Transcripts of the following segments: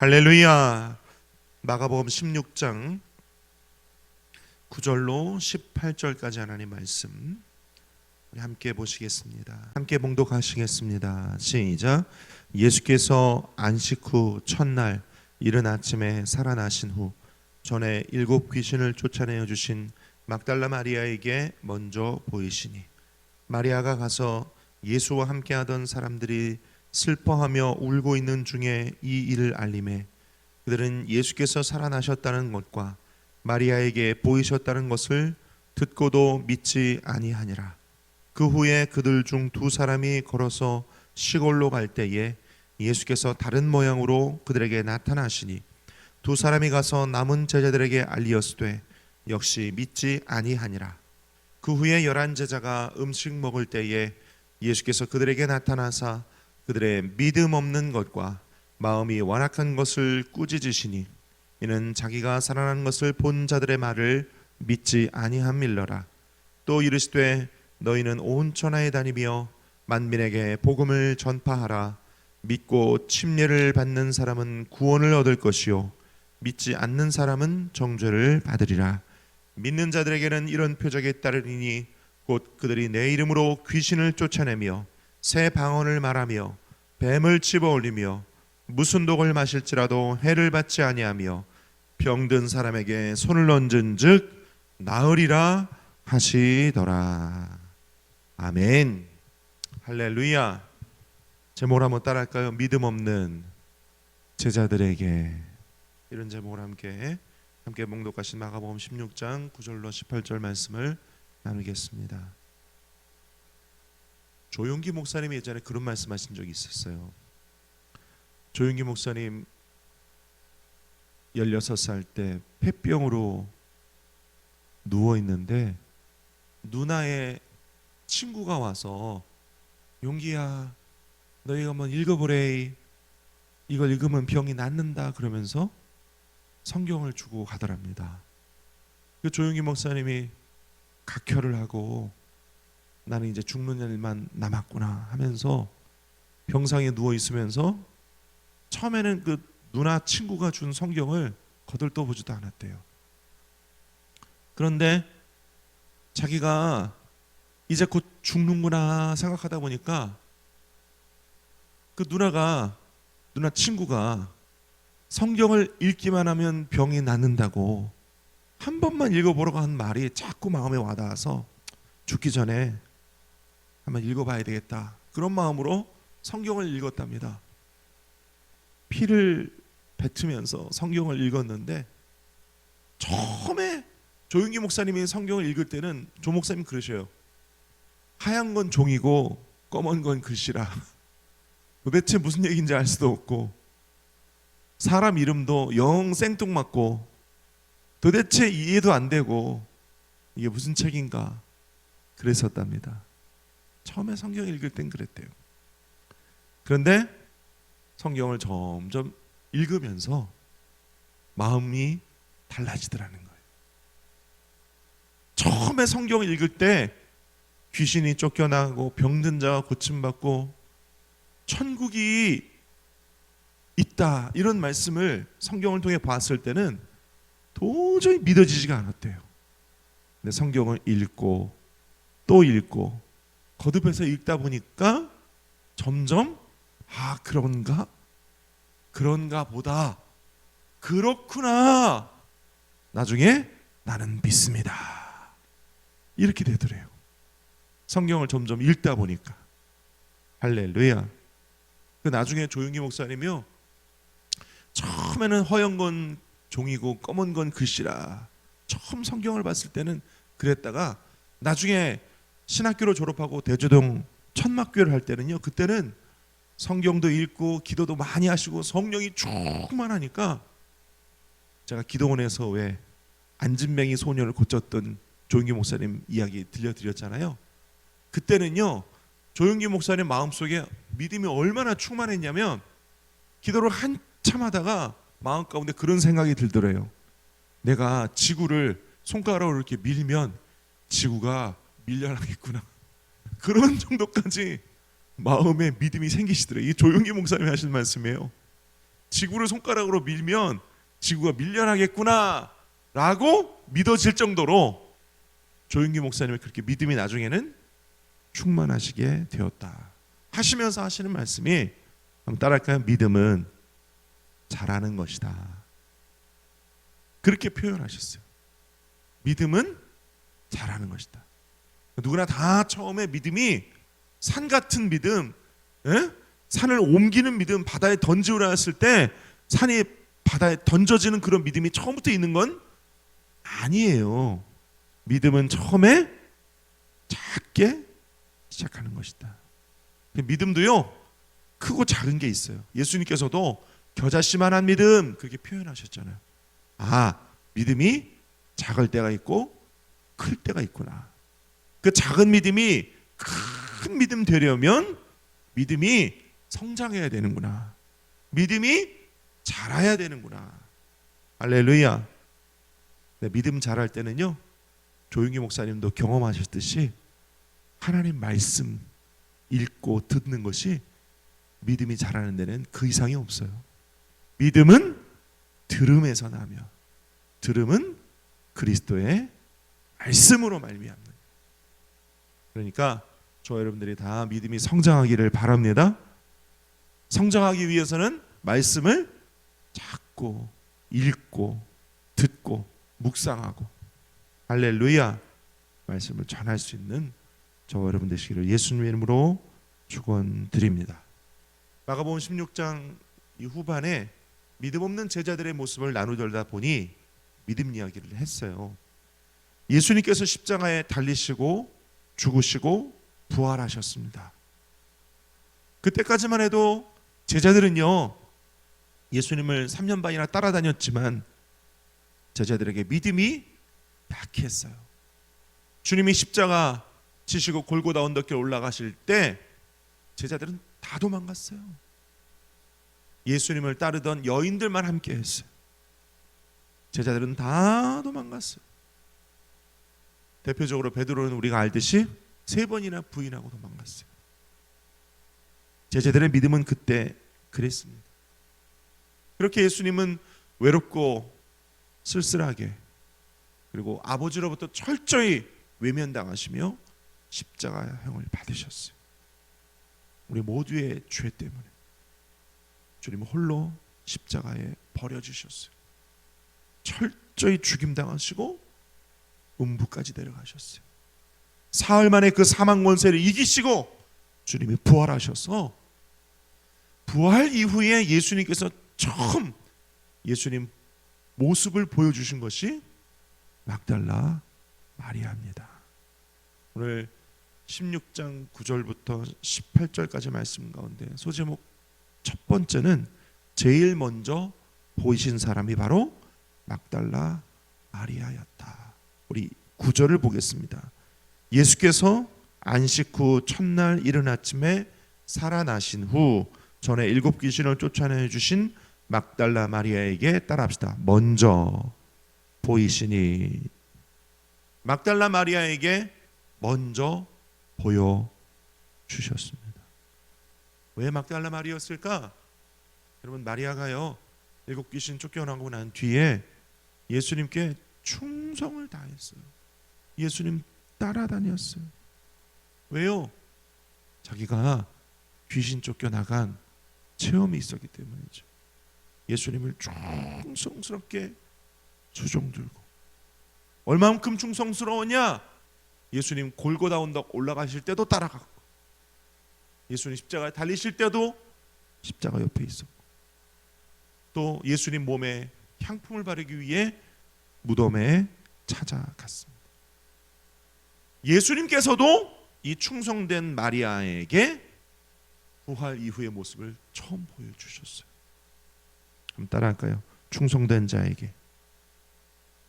할렐루야. 마가복음 16장 9절로 18절까지 하나님 말씀 우리 함께 보시겠습니다. 함께 봉독하시겠습니다. 시작. 예수께서 안식 후 첫날 이른 아침에 살아나신 후 전에 7 귀신을 쫓아내어 주신 막달라 마리아에게 먼저 보이시니 마리아가 가서 예수와 함께하던 사람들이 슬퍼하며 울고 있는 중에 이 일을 알림해 그들은 예수께서 살아나셨다는 것과 마리아에게 보이셨다는 것을 듣고도 믿지 아니하니라. 그 후에 그들 중 2 사람이 걸어서 시골로 갈 때에 예수께서 다른 모양으로 그들에게 나타나시니 2 사람이 가서 남은 제자들에게 알리었으되 역시 믿지 아니하니라. 그 후에 11 제자가 음식 먹을 때에 예수께서 그들에게 나타나사 그들의 믿음 없는 것과 마음이 완악한 것을 꾸짖으시니 이는 자기가 살아난 것을 본 자들의 말을 믿지 아니함일러라. 또 이르시되 너희는 온 천하에 다니며 만민에게 복음을 전파하라. 믿고 침례를 받는 사람은 구원을 얻을 것이요 믿지 않는 사람은 정죄를 받으리라. 믿는 자들에게는 이런 표적이 따르리니 곧 그들이 내 이름으로 귀신을 쫓아내며 새 방언을 말하며 뱀을 집어올리며 무슨 독을 마실지라도 해를 받지 아니하며 병든 사람에게 손을 얹은즉 나으리라 하시더라. 아멘. 할렐루야. 제목을 한번 따라할까요? 믿음 없는 제자들에게. 이런 제목을 함께 봉독하신 마가복음 16장 9절로 18절 말씀을 나누겠습니다. 조용기 목사님이 예전에 그런 말씀하신 적이 있었어요. 조용기 목사님 16살 때 폐병으로 누워 있는데 누나의 친구가 와서 용기야 너희가 한번 읽어보래. 이걸 읽으면 병이 낫는다 그러면서 성경을 주고 가더랍니다. 그 조용기 목사님이 각혈을 하고 나는 이제 죽는 일만 남았구나 하면서 병상에 누워 있으면서 처음에는 그 누나 친구가 준 성경을 거들떠 보지도 않았대요. 그런데 자기가 이제 곧 죽는구나 생각하다 보니까 그 누나 친구가 성경을 읽기만 하면 병이 낫는다고 한 번만 읽어보라고 한 말이 자꾸 마음에 와닿아서 죽기 전에 한번 읽어봐야 되겠다. 그런 마음으로 성경을 읽었답니다. 피를 뱉으면서 성경을 읽었는데 처음에 조용기 목사님이 성경을 읽을 때는 조 목사님 그러셔요. 하얀 건 종이고 검은 건 글씨라. 도대체 무슨 얘기인지 알 수도 없고 사람 이름도 영 생뚱맞고 도대체 이해도 안 되고 이게 무슨 책인가 그랬었답니다. 처음에 성경 읽을 땐 그랬대요. 그런데 성경을 점점 읽으면서 마음이 달라지더라는 거예요. 처음에 성경을 읽을 때 귀신이 쫓겨나고 병든 자가 고침받고 천국이 있다 이런 말씀을 성경을 통해 봤을 때는 도저히 믿어지지가 않았대요. 근데 성경을 읽고 또 읽고 거듭해서 읽다 보니까 점점 그런가 보다 그렇구나 나중에 나는 믿습니다 이렇게 되더래요. 성경을 점점 읽다 보니까. 할렐루야. 그 나중에 조용기 목사님이요 처음에는 허연 건 종이고 검은 건 글씨라 처음 성경을 봤을 때는 그랬다가 나중에 신학교를 졸업하고 대조동 천막교회를 할 때는요 그때는 성경도 읽고 기도도 많이 하시고 성령이 충만하니까 제가 기도원에서 왜 안진뱅이 소녀를 고쳤던 조용기 목사님 이야기 들려드렸잖아요. 그때는요 조용기 목사님 마음속에 믿음이 얼마나 충만했냐면 기도를 한참 하다가 마음 가운데 그런 생각이 들더래요. 내가 지구를 손가락으로 이렇게 밀면 지구가 밀려나겠구나. 그런 정도까지 마음에 믿음이 생기시더래요. 이 조용기 목사님이 하신 말씀이에요. 지구를 손가락으로 밀면 지구가 밀려나겠구나 라고 믿어질 정도로 조윤기 목사님의 그렇게 믿음이 나중에는 충만하시게 되었다 하시면서 하시는 말씀이, 한번 따라할까요? 믿음은 잘하는 것이다. 그렇게 표현하셨어요. 믿음은 잘하는 것이다. 누구나 다 처음에 믿음이 산 같은 믿음, 산을 옮기는 믿음, 바다에 던지우라 했을 때 산이 바다에 던져지는 그런 믿음이 처음부터 있는 건 아니에요. 믿음은 처음에 작게 시작하는 것이다. 믿음도요, 크고 작은 게 있어요. 예수님께서도 겨자씨만한 믿음 그렇게 표현하셨잖아요. 아, 믿음이 작을 때가 있고 클 때가 있구나. 그 작은 믿음이 큰 믿음 되려면 믿음이 성장해야 되는구나. 믿음이 자라야 되는구나. 할렐루야. 네, 믿음 자랄 때는요, 조윤기 목사님도 경험하셨듯이 하나님 말씀 읽고 듣는 것이 믿음이 자라는 데는 그 이상이 없어요. 믿음은 들음에서 나며 들음은 그리스도의 말씀으로 말미암는. 그러니까 저 여러분들이 다 믿음이 성장하기를 바랍니다. 성장하기 위해서는 말씀을 찾고 읽고 듣고 묵상하고, 할렐루야, 말씀을 전할 수 있는 저와 여러분 되시기를 예수님 이름으로 축원드립니다. 마가복음 16장 이 후반에 믿음 없는 제자들의 모습을 나누다 보니 믿음 이야기를 했어요. 예수님께서 십자가에 달리시고 죽으시고 부활하셨습니다. 그때까지만 해도 제자들은요, 예수님을 3년 반이나 따라다녔지만 제자들에게 믿음이 약했어요. 주님이 십자가 지시고 골고다 언덕길 올라가실 때 제자들은 다 도망갔어요. 예수님을 따르던 여인들만 함께 했어요. 제자들은 다 도망갔어요. 대표적으로 베드로는 우리가 알듯이 3번이나 부인하고 도망갔어요. 제자들의 믿음은 그때 그랬습니다. 그렇게 예수님은 외롭고 쓸쓸하게, 그리고 아버지로부터 철저히 외면당하시며 십자가형을 받으셨어요. 우리 모두의 죄 때문에 주님은 홀로 십자가에 버려주셨어요. 철저히 죽임당하시고 음부까지 내려가셨어요. 사흘 만에 그 사망 권세를 이기시고 주님이 부활하셔서, 부활 이후에 예수님께서 처음 예수님 모습을 보여주신 것이 막달라 마리아입니다. 오늘 16장 9절부터 18절까지 말씀 가운데 소제목 첫 번째는 제일 먼저 보이신 사람이 바로 막달라 마리아였다. 우리 9절을 보겠습니다. 예수께서 안식 후 첫날 이른 아침에 살아나신 후 전에 7 귀신을 쫓아내 주신 막달라 마리아에게 따라합시다. 먼저 보이시니. 막달라 마리아에게 먼저 보여주셨습니다. 왜 막달라 마리아였을까? 여러분, 마리아가요 7 귀신 쫓겨나고 난 뒤에 예수님께 충성을 다했어요. 예수님 따라다녔어요. 왜요? 자기가 귀신 쫓겨나간 체험이 있었기 때문이죠. 예수님을 충성스럽게 수종 들고. 얼마만큼 충성스러웠냐? 예수님 골고다 언덕 올라가실 때도 따라갔고, 예수님 십자가에 달리실 때도 십자가 옆에 있었고, 또 예수님 몸에 향품을 바르기 위해 무덤에 찾아갔습니다. 예수님께서도 이 충성된 마리아에게 부활 이후의 모습을 처음 보여주셨어요. 한번 따라할까요? 충성된 자에게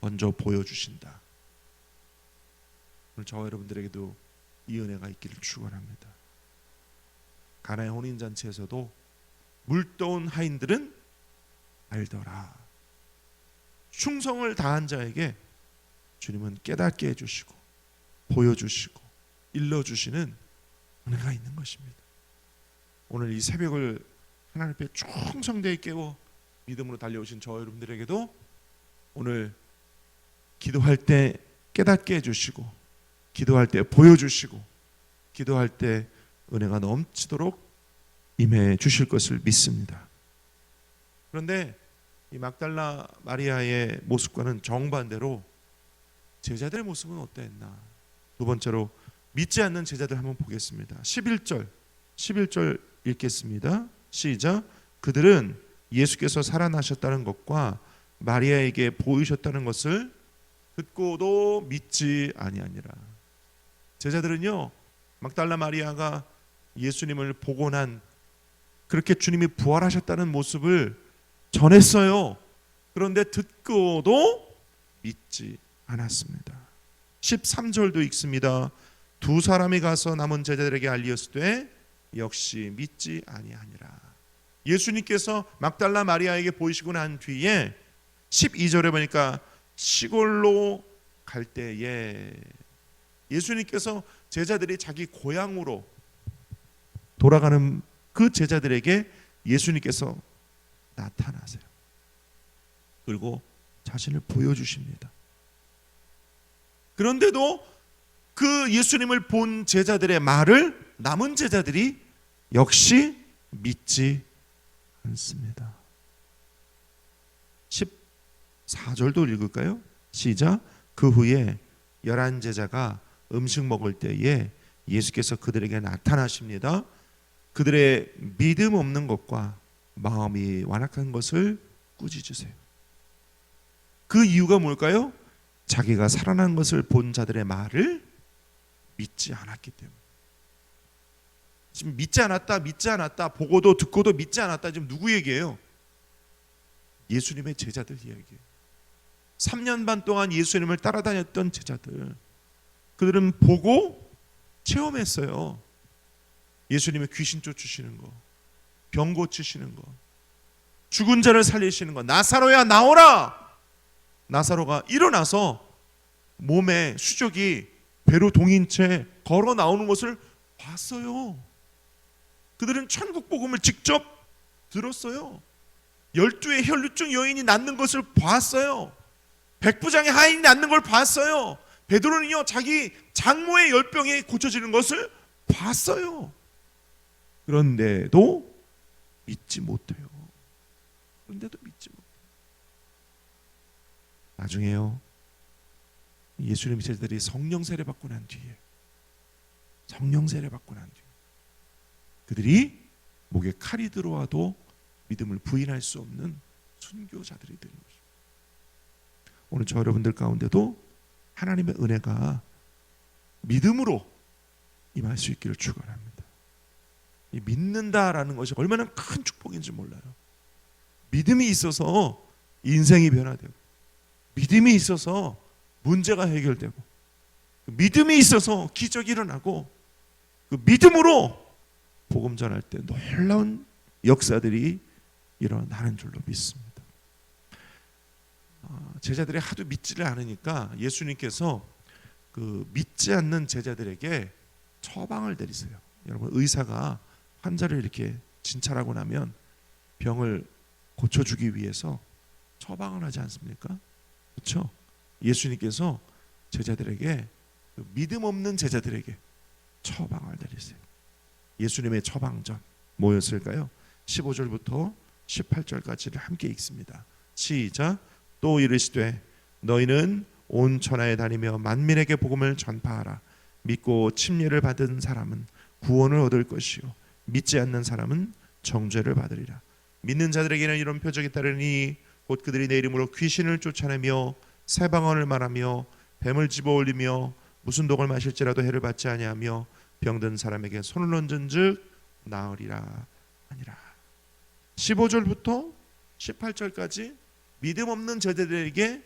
먼저 보여주신다. 오늘 저와 여러분들에게도 이 은혜가 있기를 축원합니다. 가나의 혼인잔치에서도 물떠온 하인들은 알더라. 충성을 다한 자에게 주님은 깨닫게 해주시고 보여주시고 일러주시는 은혜가 있는 것입니다. 오늘 이 새벽을 하나님 앞에 충성되게 깨워 믿음으로 달려오신 저 여러분들에게도 오늘 기도할 때 깨닫게 해주시고, 기도할 때 보여주시고, 기도할 때 은혜가 넘치도록 임해 주실 것을 믿습니다. 그런데 이 막달라 마리아의 모습과는 정반대로 제자들의 모습은 어땠나? 두 번째로 믿지 않는 제자들 한번 보겠습니다. 11절 읽겠습니다. 시작. 그들은 예수께서 살아나셨다는 것과 마리아에게 보이셨다는 것을 듣고도 믿지 아니하니라. 제자들은요, 막달라 마리아가 예수님을 보고 난, 그렇게 주님이 부활하셨다는 모습을 전했어요. 그런데 듣고도 믿지 않았습니다. 13절도 읽습니다. 두 사람이 가서 남은 제자들에게 알리었으되 역시 믿지 아니하니라. 예수님께서 막달라 마리아에게 보이시고 난 뒤에 12절에 보니까 시골로 갈 때에 예수님께서 제자들이 자기 고향으로 돌아가는 그 제자들에게 예수님께서 나타나세요. 그리고 자신을 보여주십니다. 그런데도 그 예수님을 본 제자들의 말을 남은 제자들이 역시 믿지 않습니다. 14절도 읽을까요? 시작. 그 후에 11제자가 음식 먹을 때에 예수께서 그들에게 나타나십니다. 그들의 믿음 없는 것과 마음이 완악한 것을 꾸짖으세요. 그 이유가 뭘까요? 자기가 살아난 것을 본 자들의 말을 믿지 않았기 때문에. 지금 믿지 않았다, 보고도 듣고도 믿지 않았다. 지금 누구 얘기예요? 예수님의 제자들 이야기예요. 3년 반 동안 예수님을 따라다녔던 제자들, 그들은 보고 체험했어요. 예수님의 귀신 쫓으시는 거, 병 고치시는 거, 죽은 자를 살리시는 거. 나사로야 나오라! 나사로가 일어나서 몸에 수족이 배로 동인 채 걸어 나오는 것을 봤어요. 그들은 천국 복음을 직접 들었어요. 12의 혈루증 여인이 낫는 것을 봤어요. 백부장의 하인이 낫는 걸 봤어요. 베드로는요, 자기 장모의 열병이 고쳐지는 것을 봤어요. 그런데도 믿지 못해요. 나중에요, 예수님 제자들이 성령 세례 받고 난 뒤에 그들이 목에 칼이 들어와도 믿음을 부인할 수 없는 순교자들이 되는 것입니다. 오늘 저 여러분들 가운데도 하나님의 은혜가 믿음으로 임할 수 있기를 축원합니다. 이 믿는다라는 것이 얼마나 큰 축복인지 몰라요. 믿음이 있어서 인생이 변화되고, 믿음이 있어서 문제가 해결되고, 믿음이 있어서 기적이 일어나고, 그 믿음으로 복음 전할 때 놀라운 역사들이 일어나는 줄로 믿습니다. 제자들이 하도 믿지를 않으니까 예수님께서 그 믿지 않는 제자들에게 처방을 내리세요. 여러분, 의사가 환자를 이렇게 진찰하고 나면 병을 고쳐주기 위해서 처방을 하지 않습니까? 그렇죠? 예수님께서 제자들에게, 믿음 없는 제자들에게 처방을 내리세요. 예수님의 처방전 뭐였을까요? 15절부터 18절까지를 함께 읽습니다. 시작. 또 이르시되 너희는 온 천하에 다니며 만민에게 복음을 전파하라. 믿고 침례를 받은 사람은 구원을 얻을 것이요 믿지 않는 사람은 정죄를 받으리라. 믿는 자들에게는 이런 표적이 따르니 곧 그들이 내 이름으로 귀신을 쫓아내며 새 방언을 말하며 뱀을 집어올리며 무슨 독을 마실지라도 해를 받지 아니하며 병든 사람에게 손을 얹은즉 나으리라 하니라. 15절부터 18절까지 믿음 없는 제자들에게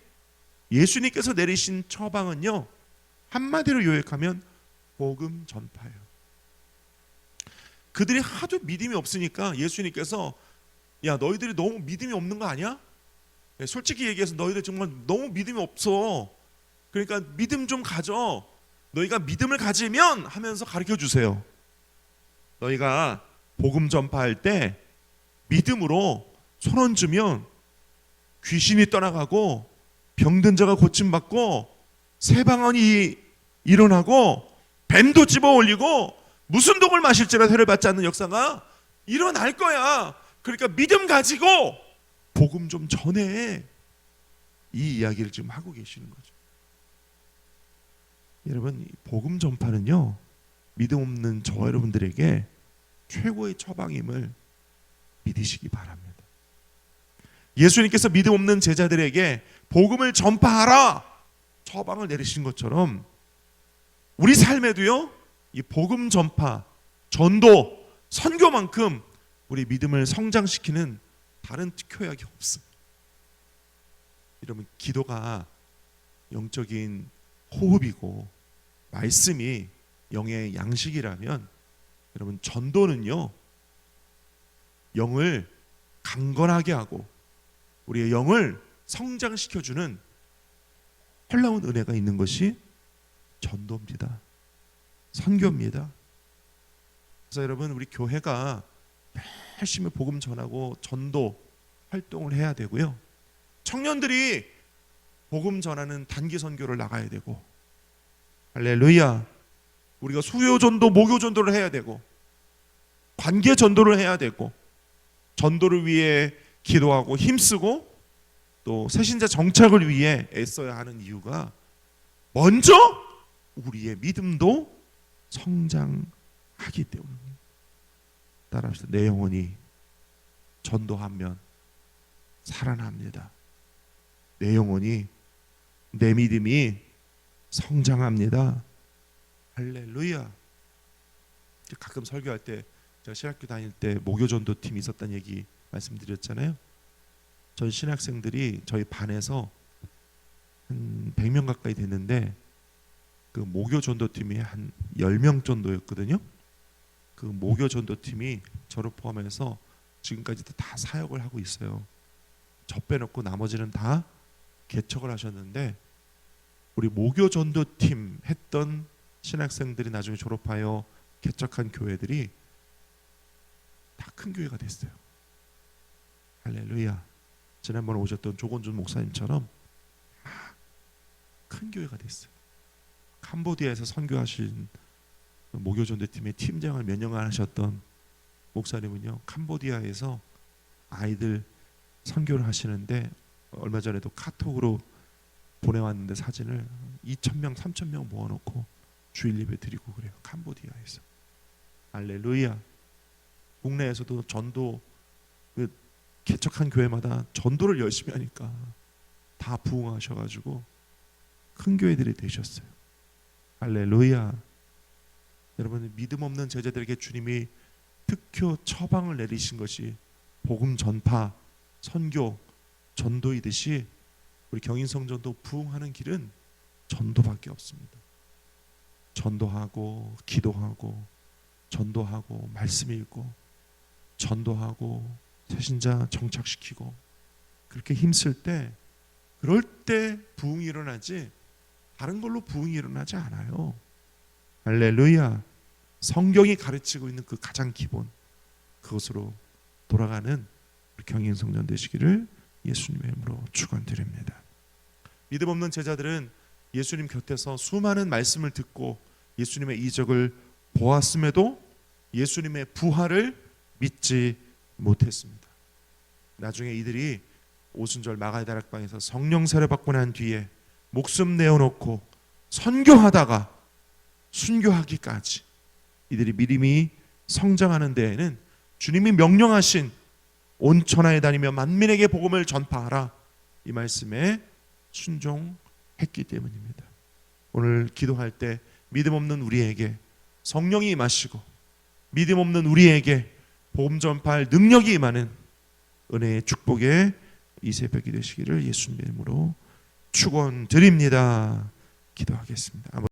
예수님께서 내리신 처방은요, 한마디로 요약하면 복음 전파예요. 그들이 하도 믿음이 없으니까 예수님께서, 야, 너희들이 너무 믿음이 없는 거 아니야? 솔직히 얘기해서 너희들 정말 너무 믿음이 없어. 그러니까 믿음 좀 가져. 너희가 믿음을 가지면 하면서 가르쳐 주세요. 너희가 복음 전파할 때 믿음으로 손 얹으면 귀신이 떠나가고 병든 자가 고침받고 새 방언이 일어나고 뱀도 집어 올리고 무슨 독을 마실지라 해를 받지 않는 역사가 일어날 거야. 그러니까 믿음 가지고 복음 좀 전해. 이 이야기를 지금 하고 계시는 거죠. 여러분, 복음 전파는요, 믿음 없는 저 여러분들에게 최고의 처방임을 믿으시기 바랍니다. 예수님께서 믿음 없는 제자들에게 복음을 전파하라 처방을 내리신 것처럼 우리 삶에도요, 이 복음 전파, 전도, 선교만큼 우리 믿음을 성장시키는 다른 특효약이 없어요. 여러분, 기도가 영적인 호흡이고 말씀이 영의 양식이라면 여러분, 전도는요, 영을 강건하게 하고 우리의 영을 성장시켜주는 놀라운 은혜가 있는 것이 전도입니다. 선교입니다. 그래서 여러분, 우리 교회가 열심히 복음 전하고 전도 활동을 해야 되고요. 청년들이 복음 전하는 단기 선교를 나가야 되고, 할렐루야, 우리가 수요 전도, 목요 전도를 해야 되고, 관계 전도를 해야 되고, 전도를 위해 기도하고 힘쓰고 또 새신자 정착을 위해 애써야 하는 이유가 먼저 우리의 믿음도 성장하기 때문입니다. 따라합시다. 내 영혼이 전도하면 살아납니다. 내 영혼이, 내 믿음이 성장합니다. 할렐루야. 가끔 설교할 때, 제가 신학교 다닐 때 목요전도 팀이 있었다는 얘기 말씀드렸잖아요. 저희 신학생들이 저희 반에서 한 100명 가까이 됐는데 그 목요전도팀이 한 10명 정도였거든요. 그 목요전도팀이 저를 포함해서 지금까지도 다 사역을 하고 있어요. 저 빼놓고 나머지는 다 개척을 하셨는데, 우리 목요전도팀 했던 신학생들이 나중에 졸업하여 개척한 교회들이 다 큰 교회가 됐어요. 할렐루야. 지난번에 오셨던 조건준 목사님처럼 큰 교회가 됐어요. 캄보디아에서 선교하신 목요전도팀의 팀장을 몇 년간 하셨던 목사님은요, 캄보디아에서 아이들 선교를 하시는데 얼마 전에도 카톡으로 보내왔는데 사진을 2,000명, 3,000명 모아놓고 주일 예배 드리고 그래요. 캄보디아에서. 할렐루야. 국내에서도 전도, 개척한 교회마다 전도를 열심히 하니까 다 부흥하셔가지고 큰 교회들이 되셨어요. 할렐루야. 여러분, 믿음 없는 제자들에게 주님이 특효 처방을 내리신 것이 복음 전파, 선교, 전도이듯이 우리 경인성전도 부흥하는 길은 전도밖에 없습니다. 전도하고 기도하고 전도하고 말씀 읽고 전도하고 새신자 정착시키고 그렇게 힘쓸 때, 그럴 때 부흥이 일어나지 다른 걸로 부흥이 일어나지 않아요. 할렐루야. 성경이 가르치고 있는 그 가장 기본, 그것으로 돌아가는 우리 경인성전 되시기를 예수님의 이름으로 축원드립니다. 믿음 없는 제자들은 예수님 곁에서 수많은 말씀을 듣고 예수님의 이적을 보았음에도 예수님의 부활을 믿지 못했습니다. 나중에 이들이 오순절 마가의 다락방에서 성령 세례 받고 난 뒤에 목숨 내어놓고 선교하다가 순교하기까지 이들이 믿음이 성장하는 데에는 주님이 명령하신 온 천하에 다니며 만민에게 복음을 전파하라, 이 말씀에 순종했기 때문입니다. 오늘 기도할 때 믿음 없는 우리에게 성령이 임하시고 믿음 없는 우리에게 복음 전파할 능력이 임하는 은혜의 축복의 이 새벽이 되시기를 예수님의 이름으로 축원드립니다. 기도하겠습니다.